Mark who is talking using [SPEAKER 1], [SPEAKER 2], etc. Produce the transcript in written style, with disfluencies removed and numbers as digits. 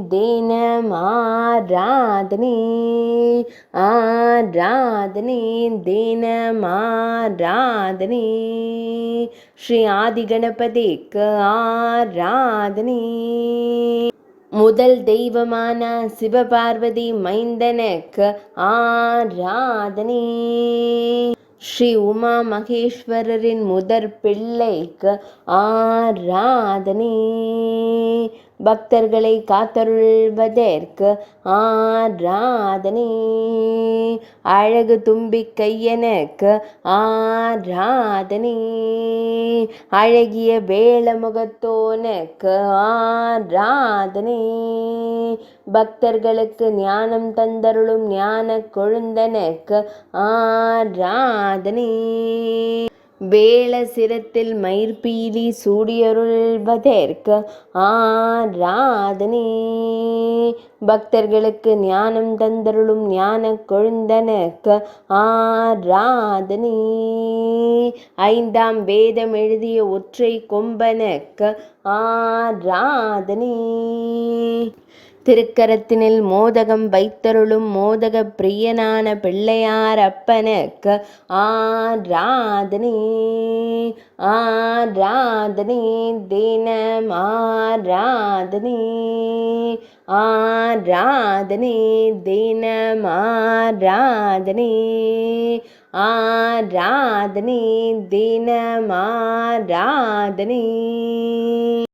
[SPEAKER 1] தினம் ஆராதனை, ஆராதனை தினம் ஆராதனை. ஸ்ரீ ஆதி கணபதிக்கு ஆராதனை. முதல் தெய்வமான சிவபார்வதி மைந்தனுக்கு ஆராதனை. ஸ்ரீ உமா மகேஸ்வரரின் முதற் பிள்ளைக்கு ஆராதனை. பக்தர்களை காத்தருள்வதற்கு ஆராதனை. அழகு தும்பிக்கையனுக்கு ஆராதனை. அழகிய வேளமுகத்தோனுக்கு ஆராதனை. பக்தர்களுக்கு ஞானம் தந்தருளும் ஞான கொழுந்தனுக்கு ஆராதனை. வேள சிரத்தில் மயிர்பீலி சூடியருள்வதற்கு ஆராதனை. பக்தர்களுக்கு ஞானம் தந்தருளும் ஞான கொழுந்தனுக்கு ஆராதனை. ஐந்தாம் வேதம் எழுதிய ஒற்றை கொம்பனுக்கு ஆராதனை. திருக்கரத்தினில் மோதகம் வைத்தருளும் மோதக பிரியனான பிள்ளையார் அப்பனுக்கு ஆராதனை. ஆராதனை தினம் ஆராதனை. ஆராதனை தினம் ஆராதனை. ஆராதனை தினம் ஆராதனை.